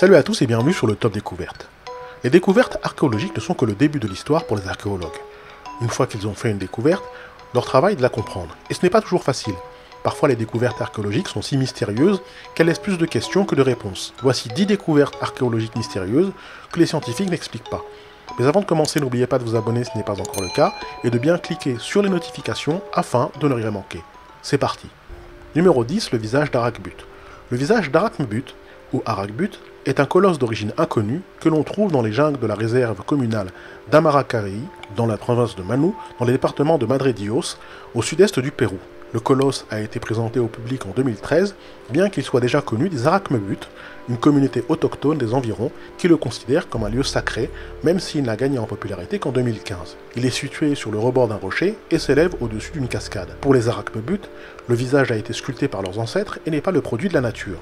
Salut à tous et bienvenue sur le Top Découverte. Les découvertes archéologiques ne sont que le début de l'histoire pour les archéologues. Une fois qu'ils ont fait une découverte, leur travail est de la comprendre. Et ce n'est pas toujours facile. Parfois les découvertes archéologiques sont si mystérieuses qu'elles laissent plus de questions que de réponses. Voici 10 découvertes archéologiques mystérieuses que les scientifiques n'expliquent pas. Mais avant de commencer, n'oubliez pas de vous abonner si ce n'est pas encore le cas, et de bien cliquer sur les notifications afin de ne rien manquer. C'est parti. Numéro 10, le visage d'Arakbut. Le visage d'Arakmbut, ou Arakbut, est un colosse d'origine inconnue que l'on trouve dans les jungles de la réserve communale d'Amaracareí, dans la province de Manu, dans les départements de Madre Dios, au sud-est du Pérou. Le colosse a été présenté au public en 2013, bien qu'il soit déjà connu des Arakmbut, une communauté autochtone des environs qui le considère comme un lieu sacré, même s'il n'a gagné en popularité qu'en 2015. Il est situé sur le rebord d'un rocher et s'élève au-dessus d'une cascade. Pour les Arakmbut, le visage a été sculpté par leurs ancêtres et n'est pas le produit de la nature.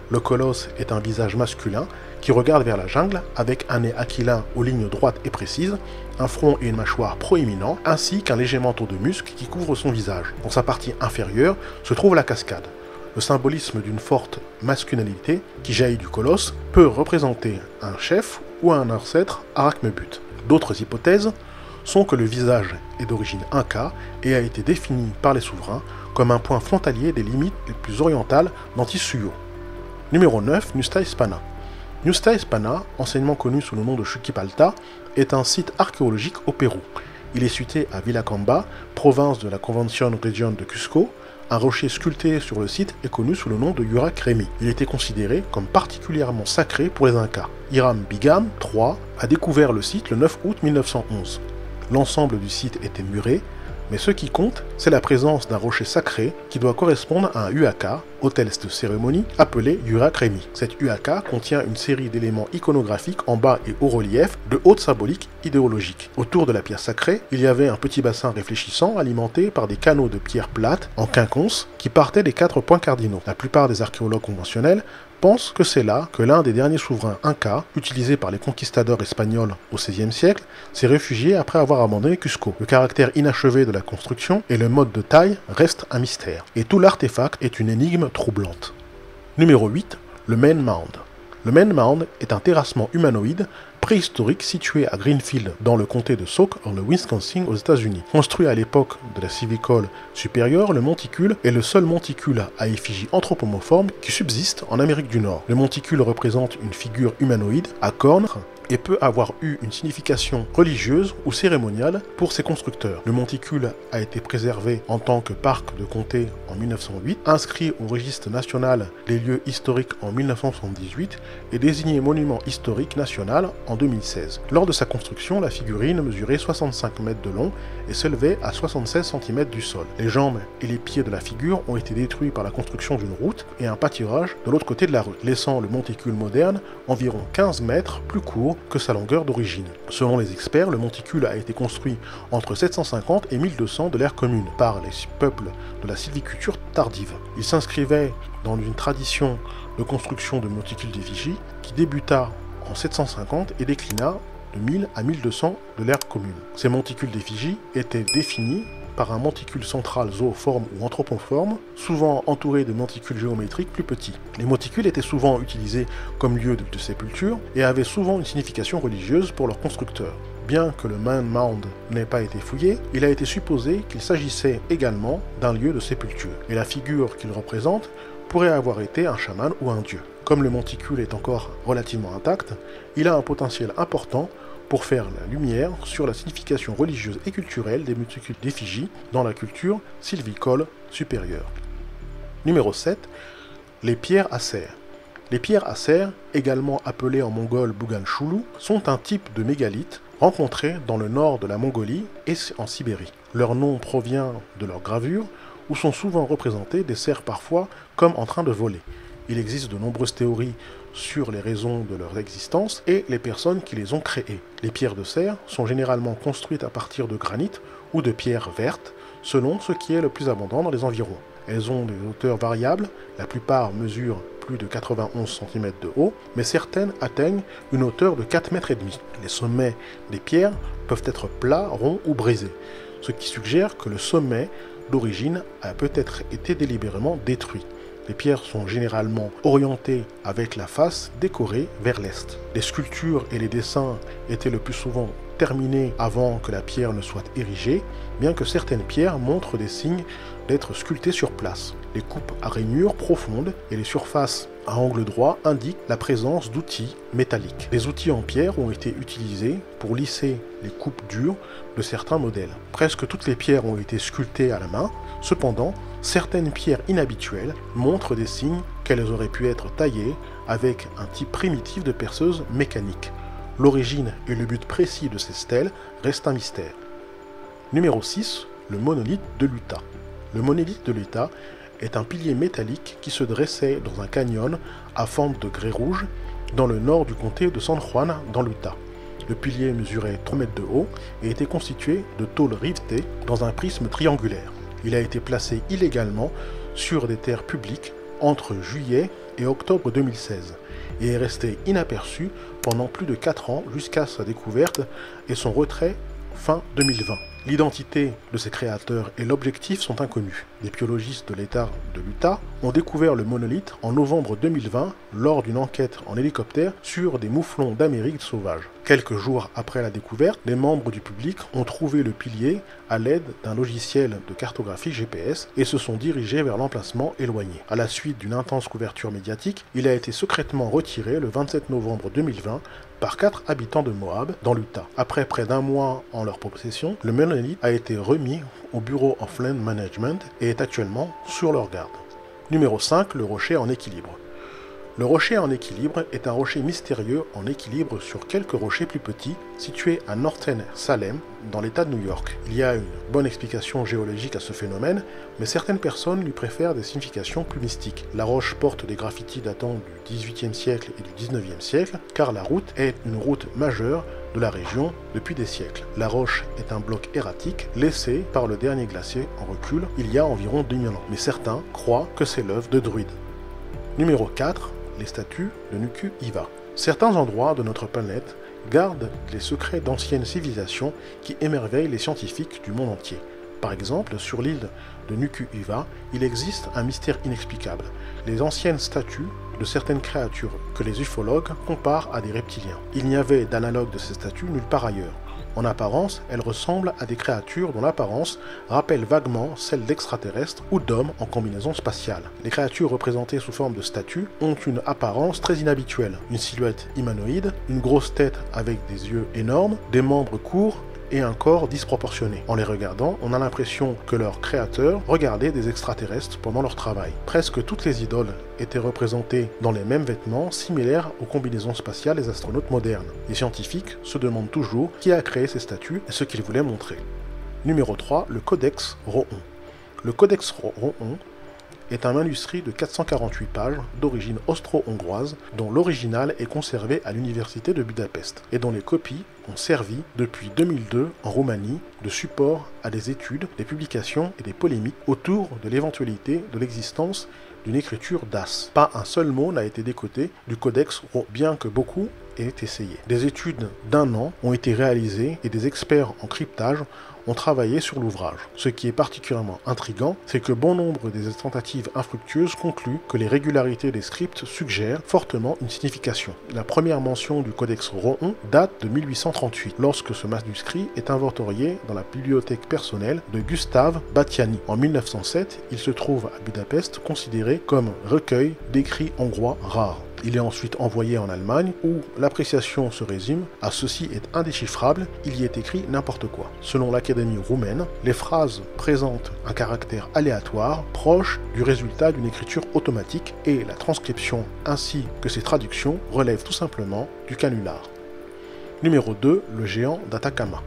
Le colosse est un visage masculin qui regarde vers la jungle avec un nez aquilin aux lignes droites et précises, un front et une mâchoire proéminents, ainsi qu'un léger manteau de muscles qui couvre son visage. Dans sa partie inférieure se trouve la cascade. Le symbolisme d'une forte masculinité qui jaillit du colosse peut représenter un chef ou un ancêtre Arakmbut. D'autres hypothèses sont que le visage est d'origine inca et a été défini par les souverains comme un point frontalier des limites les plus orientales d'Antisuyo. Numéro 9, Nusta Hispana. Nusta Hispana, anciennement connu sous le nom de Chuquipalta, est un site archéologique au Pérou. Il est situé à Villacamba, province de la Convention Région de Cusco. Un rocher sculpté sur le site est connu sous le nom de Yurakremi. Il était considéré comme particulièrement sacré pour les Incas. Hiram Bingham III a découvert le site le 9 août 1911. L'ensemble du site était muré, mais ce qui compte, c'est la présence d'un rocher sacré qui doit correspondre à un huaca, hôtel de cérémonie, appelé Yurakremi. Cet huaca contient une série d'éléments iconographiques en bas et haut relief de haute symbolique idéologique. Autour de la pierre sacrée, il y avait un petit bassin réfléchissant alimenté par des canaux de pierre plate en quinconce qui partaient des 4 points cardinaux. La plupart des archéologues conventionnels pensent que c'est là que l'un des derniers souverains incas, utilisé par les conquistadors espagnols au XVIe siècle, s'est réfugié après avoir abandonné Cusco. Le caractère inachevé de la construction et le mode de taille restent un mystère. Et tout l'artefact est une énigme troublante. Numéro 8, le Main Mound. Le Main Mound est un terrassement humanoïde préhistorique situé à Greenfield dans le comté de Sauk, dans le Wisconsin, aux États-Unis. Construit à l'époque de la Sylvicole supérieure, le monticule est le seul monticule à effigie anthropomorphe qui subsiste en Amérique du Nord. Le monticule représente une figure humanoïde à cornes et peut avoir eu une signification religieuse ou cérémoniale pour ses constructeurs. Le monticule a été préservé en tant que parc de comté en 1908, inscrit au registre national des lieux historiques en 1978 et désigné monument historique national en 2016. Lors de sa construction, la figurine mesurait 65 mètres de long et s'élevait à 76 cm du sol. Les jambes et les pieds de la figure ont été détruits par la construction d'une route et un pâturage de l'autre côté de la rue, laissant le monticule moderne environ 15 mètres plus court que sa longueur d'origine. Selon les experts, le monticule a été construit entre 750 et 1200 de l'ère commune par les peuples de la sylviculture tardive. Il s'inscrivait dans une tradition de construction de monticules d'effigie qui débuta en 750 et déclina de 1000 à 1200 de l'ère commune. Ces monticules d'effigie étaient définis par un monticule central zooforme ou anthropoforme, souvent entouré de monticules géométriques plus petits. Les monticules étaient souvent utilisés comme lieu de sépulture et avaient souvent une signification religieuse pour leurs constructeurs. Bien que le Main Mound n'ait pas été fouillé, il a été supposé qu'il s'agissait également d'un lieu de sépulture, et la figure qu'il représente pourrait avoir été un chaman ou un dieu. Comme le monticule est encore relativement intact, il a un potentiel important pour faire la lumière sur la signification religieuse et culturelle des monticules d'effigie dans la culture sylvicole supérieure. Numéro 7. Les pierres à serre. Les pierres à serre, également appelées en mongol Buganchulu, sont un type de mégalithe rencontré dans le nord de la Mongolie et en Sibérie. Leur nom provient de leur gravure, où sont souvent représentés des cerfs parfois comme en train de voler. Il existe de nombreuses théories sur les raisons de leur existence et les personnes qui les ont créées. Les pierres de serre sont généralement construites à partir de granit ou de pierres vertes, selon ce qui est le plus abondant dans les environs. Elles ont des hauteurs variables, la plupart mesurent plus de 91 cm de haut, mais certaines atteignent une hauteur de 4,5 m. Les sommets des pierres peuvent être plats, ronds ou brisés, ce qui suggère que le sommet d'origine a peut-être été délibérément détruit. Les pierres sont généralement orientées avec la face décorée vers l'est. Les sculptures et les dessins étaient le plus souvent terminés avant que la pierre ne soit érigée, bien que certaines pierres montrent des signes d'être sculptées sur place. Les coupes à rainures profondes et les surfaces à angle droit indiquent la présence d'outils métalliques. Les outils en pierre ont été utilisés pour lisser les coupes dures de certains modèles. Presque toutes les pierres ont été sculptées à la main, cependant, certaines pierres inhabituelles montrent des signes qu'elles auraient pu être taillées avec un type primitif de perceuse mécanique. L'origine et le but précis de ces stèles restent un mystère. Numéro 6. Le monolithe de l'Utah. Le monolithe de l'Utah est un pilier métallique qui se dressait dans un canyon à fente de grès rouge dans le nord du comté de San Juan dans l'Utah. Le pilier mesurait 3 mètres de haut et était constitué de tôles rivetées dans un prisme triangulaire. Il a été placé illégalement sur des terres publiques entre juillet et octobre 2016 et est resté inaperçu pendant plus de 4 ans jusqu'à sa découverte et son retrait fin 2020. L'identité de ses créateurs et l'objectif sont inconnus. Des biologistes de l'État de l'Utah ont découvert le monolithe en novembre 2020 lors d'une enquête en hélicoptère sur des mouflons d'Amérique sauvage. Quelques jours après la découverte, les membres du public ont trouvé le pilier à l'aide d'un logiciel de cartographie GPS et se sont dirigés vers l'emplacement éloigné. À la suite d'une intense couverture médiatique, il a été secrètement retiré le 27 novembre 2020 par 4 habitants de Moab dans l'Utah. Après près d'un mois en leur possession, le monolithe a été remis au Bureau of Land Management et est actuellement sur leur garde. Numéro 5. Le rocher en équilibre. Le rocher en équilibre est un rocher mystérieux en équilibre sur quelques rochers plus petits situés à Northern Salem dans l'état de New York. Il y a une bonne explication géologique à ce phénomène, mais certaines personnes lui préfèrent des significations plus mystiques. La roche porte des graffitis datant du XVIIIe siècle et du XIXe siècle, car la route est une route majeure de la région depuis des siècles. La roche est un bloc erratique laissé par le dernier glacier en recul il y a environ 2000 ans, mais certains croient que c'est l'œuvre de druides. Numéro 4. Les statues de Nuku-Hiva. Certains endroits de notre planète gardent les secrets d'anciennes civilisations qui émerveillent les scientifiques du monde entier. Par exemple, sur l'île de Nuku-Hiva, il existe un mystère inexplicable. Les anciennes statues de certaines créatures que les ufologues comparent à des reptiliens. Il n'y avait d'analogue de ces statues nulle part ailleurs. En apparence, elles ressemblent à des créatures dont l'apparence rappelle vaguement celle d'extraterrestres ou d'hommes en combinaison spatiale. Les créatures représentées sous forme de statues ont une apparence très inhabituelle. Une silhouette humanoïde, une grosse tête avec des yeux énormes, des membres courts et un corps disproportionné. En les regardant, on a l'impression que leurs créateurs regardaient des extraterrestres pendant leur travail. Presque toutes les idoles étaient représentées dans les mêmes vêtements similaires aux combinaisons spatiales des astronautes modernes. Les scientifiques se demandent toujours qui a créé ces statues et ce qu'ils voulaient montrer. Numéro 3. Le Codex Rohan. Le Codex Rohan est un manuscrit de 448 pages d'origine austro-hongroise dont l'original est conservé à l'université de Budapest et dont les copies ont servi depuis 2002 en Roumanie de support à des études, des publications et des polémiques autour de l'éventualité de l'existence d'une écriture DAS. Pas un seul mot n'a été décoté du Codex Rohan, bien que beaucoup aient essayé. Des études d'1 an ont été réalisées et des experts en cryptage ont travaillé sur l'ouvrage. Ce qui est particulièrement intriguant, c'est que bon nombre des tentatives infructueuses concluent que les régularités des scripts suggèrent fortement une signification. La première mention du Codex Rohan date de 1838, lorsque ce manuscrit est inventorié dans la bibliothèque personnelle de Gustave Battiani. En 1907, il se trouve à Budapest considéré comme recueil d'écrits hongrois rares. Il est ensuite envoyé en Allemagne où l'appréciation se résume à « ceci est indéchiffrable, il y est écrit n'importe quoi ». Selon l'Académie roumaine, les phrases présentent un caractère aléatoire proche du résultat d'une écriture automatique et la transcription ainsi que ses traductions relèvent tout simplement du canular. Numéro 2. Le géant d'Atacama.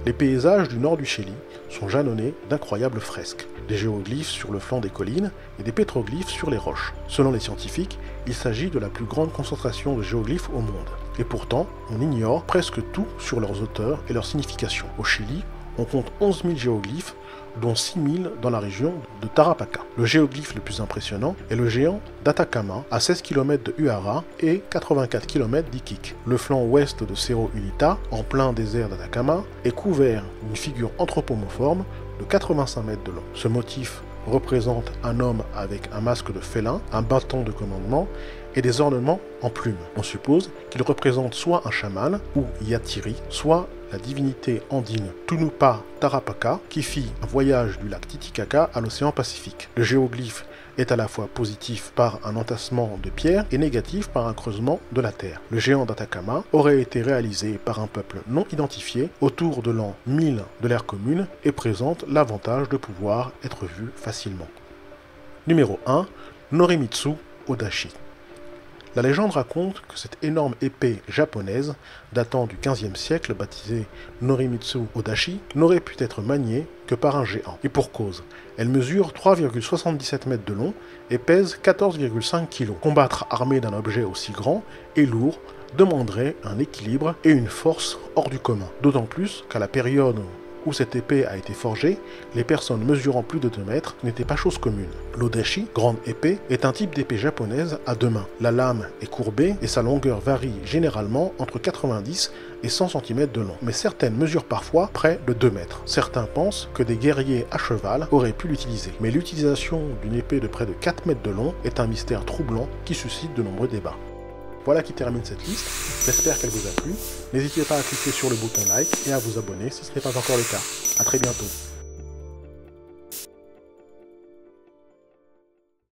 Les paysages du nord du Chili sont jalonnés d'incroyables fresques, des géoglyphes sur le flanc des collines et des pétroglyphes sur les roches. Selon les scientifiques, il s'agit de la plus grande concentration de géoglyphes au monde. Et pourtant, on ignore presque tout sur leurs auteurs et leur signification. Au Chili, on compte 11 000 géoglyphes, dont 6 000 dans la région de Tarapacá. Le géoglyphe le plus impressionnant est le géant d'Atacama, à 16 km de Huara et 84 km d'Iquique. Le flanc ouest de Cerro Unita, en plein désert d'Atacama, est couvert d'une figure anthropomorphe de 85 mètres de long. Ce motif représente un homme avec un masque de félin, un bâton de commandement et des ornements en plumes. On suppose qu'il représente soit un chaman ou Yatiri, soit la divinité andine Tunupa Tarapaka qui fit un voyage du lac Titicaca à l'océan Pacifique. Le géoglyphe est à la fois positif par un entassement de pierres et négatif par un creusement de la terre. Le géant d'Atacama aurait été réalisé par un peuple non identifié autour de l'an 1000 de l'ère commune et présente l'avantage de pouvoir être vu facilement. Numéro 1. Norimitsu Odachi. La légende raconte que cette énorme épée japonaise, datant du XVe siècle, baptisée Norimitsu Odachi, n'aurait pu être maniée que par un géant. Et pour cause, elle mesure 3,77 mètres de long et pèse 14,5 kg. Combattre armé d'un objet aussi grand et lourd demanderait un équilibre et une force hors du commun. D'autant plus qu'à la période où cette épée a été forgée, les personnes mesurant plus de 2 mètres n'étaient pas chose commune. L'Odachi, grande épée, est un type d'épée japonaise à 2 mains. La lame est courbée et sa longueur varie généralement entre 90 et 100 cm de long, mais certaines mesurent parfois près de 2 mètres. Certains pensent que des guerriers à cheval auraient pu l'utiliser, mais l'utilisation d'une épée de près de 4 mètres de long est un mystère troublant qui suscite de nombreux débats. Voilà qui termine cette liste, j'espère qu'elle vous a plu. N'hésitez pas à cliquer sur le bouton like et à vous abonner si ce n'est pas encore le cas. A très bientôt.